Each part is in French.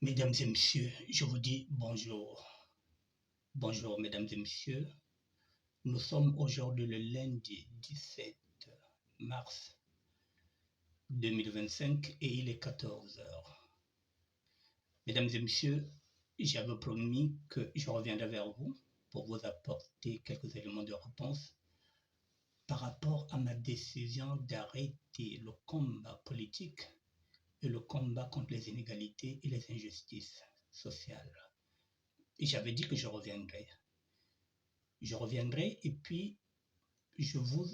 Mesdames et messieurs, je vous dis bonjour. Bonjour, mesdames et messieurs. Nous sommes aujourd'hui le lundi 17 mars 2025 et il est 14 heures. Mesdames et messieurs, j'avais promis que je reviendrai vers vous pour vous apporter quelques éléments de réponse par rapport à ma décision d'arrêter le combat politique et le combat contre les inégalités et les injustices sociales. Et j'avais dit que je reviendrai. Je reviendrai et puis je vous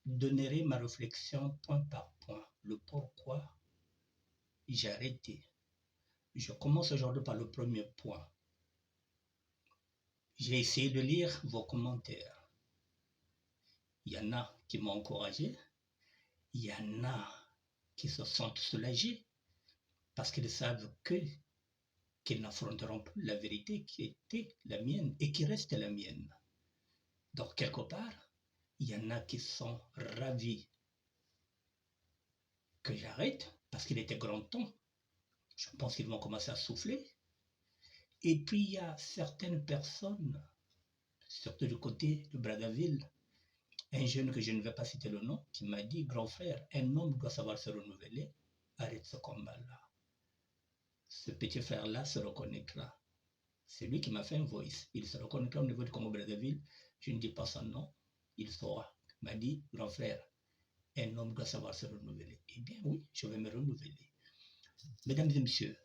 donnerai ma réflexion point par point, le pourquoi j'ai arrêté. Je commence aujourd'hui par le premier point. J'ai essayé de lire vos commentaires. Il y en a qui m'ont encouragé, il y en a qui se sentent soulagés parce qu'ils savent qu'ils n'affronteront plus la vérité qui était la mienne et qui reste la mienne. Donc quelque part, il y en a qui sont ravis que j'arrête parce qu'il était grand temps. Je pense qu'ils vont commencer à souffler. Et puis il y a certaines personnes, surtout du côté de Brazzaville, un jeune que je ne vais pas citer le nom, qui m'a dit, grand frère, un homme doit savoir se renouveler, arrête ce combat-là. Ce petit frère-là se reconnaîtra. C'est lui qui m'a fait un voice. Il se reconnaîtra au niveau du Congo Brazzaville. Je ne dis pas son nom, il saura. Il m'a dit, grand frère, un homme doit savoir se renouveler. Eh bien oui, je vais me renouveler. Mesdames et messieurs,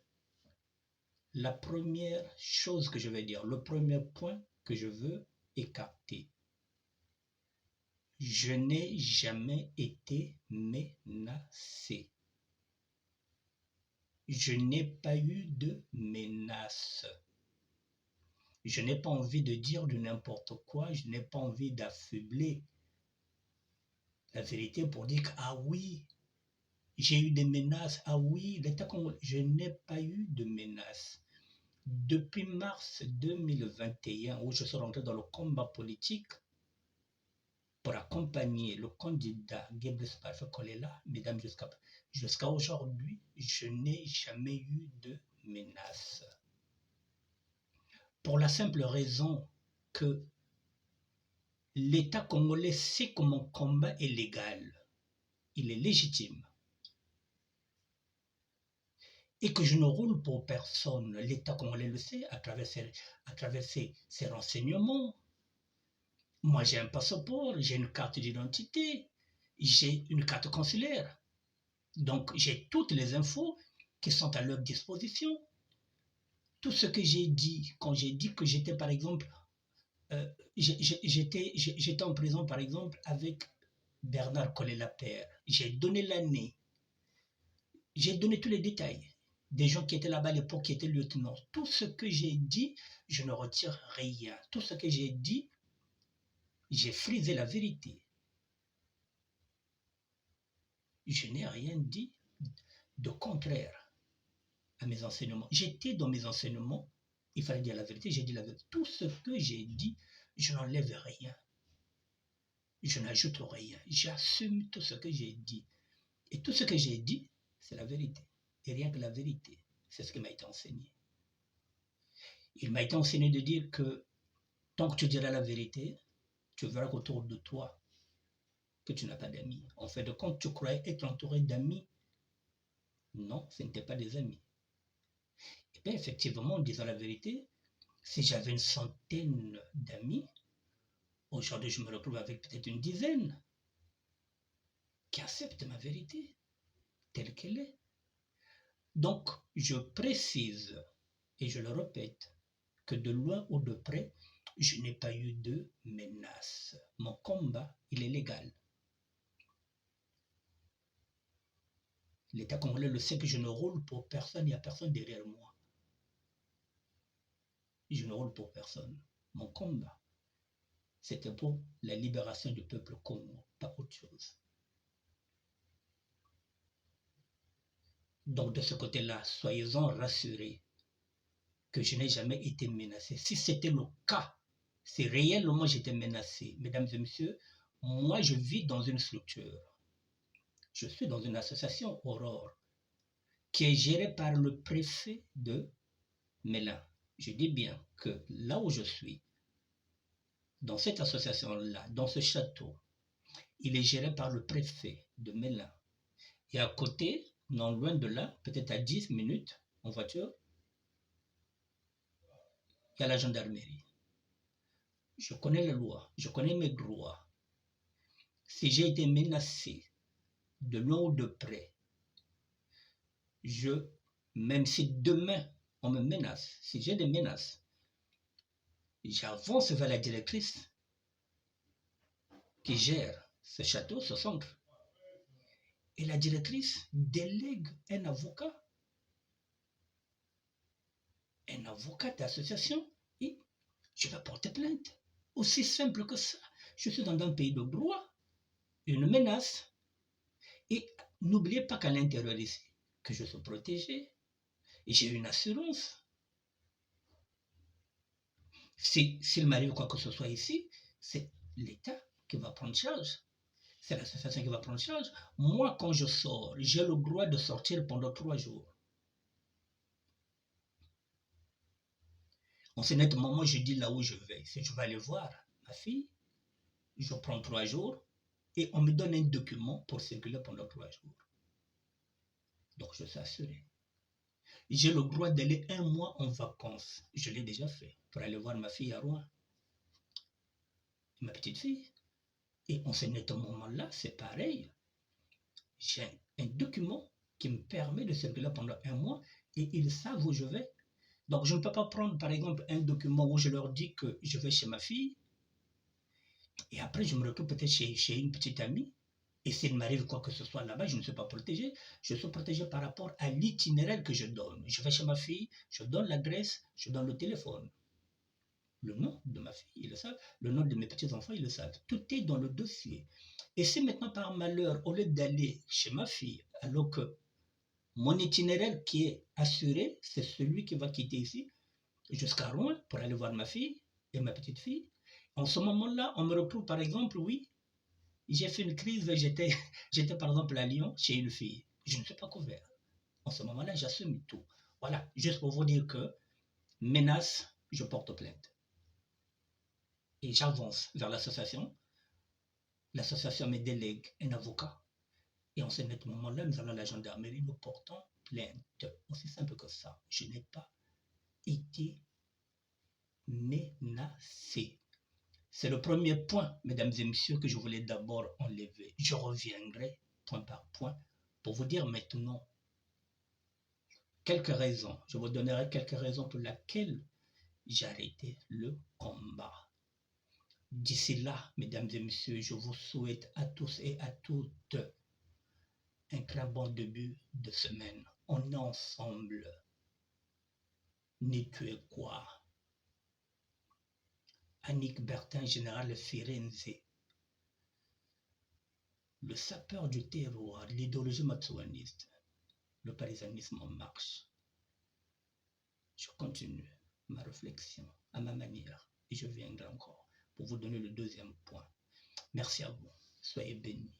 la première chose que je vais dire, le premier point que je veux écarter, je n'ai jamais été menacé. Je n'ai pas eu de menace. Je n'ai pas envie de dire de n'importe quoi, je n'ai pas envie d'affaiblir la vérité pour dire que, ah oui, j'ai eu des menaces, ah oui, l'État congolais, je n'ai pas eu de menaces. Depuis mars 2021, où je suis rentré dans le combat politique pour accompagner le candidat Gebles Parfait Kolela, mesdames, jusqu'à aujourd'hui, je n'ai jamais eu de menace. Pour la simple raison que l'État congolais sait que mon combat est légal, il est légitime. Et que je ne roule pour personne. L'État congolais le sait à travers ses renseignements. Moi, j'ai un passeport, j'ai une carte d'identité, j'ai une carte consulaire. Donc, j'ai toutes les infos qui sont à leur disposition. Tout ce que j'ai dit, quand j'ai dit que j'étais, par exemple, j'étais en prison, par exemple, avec Bernard Kolela-Père. J'ai donné l'année. J'ai donné tous les détails des gens qui étaient là-bas à l'époque, qui étaient lieutenants. Tout ce que j'ai dit, je ne retire rien. Tout ce que j'ai dit, j'ai frisé la vérité. Je n'ai rien dit de contraire à mes enseignements. J'étais dans mes enseignements, il fallait dire la vérité, j'ai dit la vérité. Tout ce que j'ai dit, je n'enlève rien. Je n'ajoute rien. J'assume tout ce que j'ai dit. Et tout ce que j'ai dit, c'est la vérité. Et rien que la vérité. C'est ce qui m'a été enseigné. Il m'a été enseigné de dire que tant que tu diras la vérité, tu verras qu'autour de toi, que tu n'as pas d'amis. En fait de compte, tu croyais être entouré d'amis. Non, ce n'étaient pas des amis. Et bien effectivement, en disant la vérité, si j'avais une centaine d'amis, aujourd'hui je me retrouve avec peut-être une dizaine qui acceptent ma vérité telle qu'elle est. Donc, je précise, et je le répète, que de loin ou de près, je n'ai pas eu de menace. Mon combat, il est légal. L'État congolais le sait que je ne roule pour personne, il n'y a personne derrière moi. Je ne roule pour personne. Mon combat, c'était pour la libération du peuple congo, pas autre chose. Donc de ce côté-là, soyez-en rassurés que je n'ai jamais été menacé. Si c'était le cas, si réellement j'étais menacé, mesdames et messieurs, moi je vis dans une structure. Je suis dans une association Aurore. qui est géré par le préfet de Mélin. Je dis bien que là où je suis, dans cette association-là, dans ce château, il est géré par le préfet de Mélin. Et à côté, non loin de là, peut-être à 10 minutes en voiture, il y a la gendarmerie. Je connais les lois, je connais mes droits. Si j'ai été menacé de loin ou de près, même si demain on me menace, si j'ai des menaces, j'avance vers la directrice qui gère ce château, ce centre. Et la directrice délègue un avocat d'association, et je vais porter plainte. Aussi simple que ça. Je suis dans un pays de droit, une menace. Et n'oubliez pas qu'à l'intérieur ici, que je suis protégé, et j'ai une assurance. S'il m'arrive quoi que ce soit ici, c'est l'État qui va prendre charge. C'est l'association qui va prendre charge. Moi, quand je sors, j'ai le droit de sortir pendant 3 jours. En ce net moment, je dis là où je vais. Si je vais aller voir ma fille, je prends 3 jours et on me donne un document pour circuler pendant 3 jours. Donc, je suis assuré. J'ai le droit d'aller 1 mois en vacances. Je l'ai déjà fait pour aller voir ma fille à Rouen. Ma petite fille. Et en ce net moment-là, c'est pareil. J'ai un document qui me permet de circuler pendant 1 mois et ils savent où je vais. Donc, je ne peux pas prendre, par exemple, un document où je leur dis que je vais chez ma fille et après, je me retrouve peut-être chez une petite amie. Et s'il m'arrive quoi que ce soit là-bas, je ne suis pas protégé. Je suis protégé par rapport à l'itinéraire que je donne. Je vais chez ma fille, je donne l'adresse, je donne le téléphone. Le nom de ma fille, ils le savent. Le nom de mes petits-enfants, ils le savent. Tout est dans le dossier. Et si maintenant, par malheur, au lieu d'aller chez ma fille, alors que mon itinéraire qui est assuré, c'est celui qui va quitter ici jusqu'à Rouen pour aller voir ma fille et ma petite fille. En ce moment-là, on me retrouve par exemple, oui, j'ai fait une crise, j'étais par exemple à Lyon chez une fille. Je ne suis pas couvert. En ce moment-là, j'assume tout. Voilà, juste pour vous dire que menace, je porte plainte. Et j'avance vers l'association. L'association me délègue un avocat. Et en ce moment-là, nous allons à la gendarmerie, nous portons plainte. Aussi simple que ça. Je n'ai pas été menacé. C'est le premier point, mesdames et messieurs, que je voulais d'abord enlever. Je reviendrai point par point pour vous dire maintenant quelques raisons. Je vous donnerai quelques raisons pour lesquelles j'ai arrêté le combat. D'ici là, mesdames et messieurs, je vous souhaite à tous et à toutes un très bon début de semaine. On est ensemble. N'es-tu quoi? Annick Bertin, général Firenze, le sapeur du terroir, l'idéologie matsouaniste, le parisanisme en marche. Je continue ma réflexion à ma manière et je viendrai encore pour vous donner le deuxième point. Merci à vous. Soyez bénis.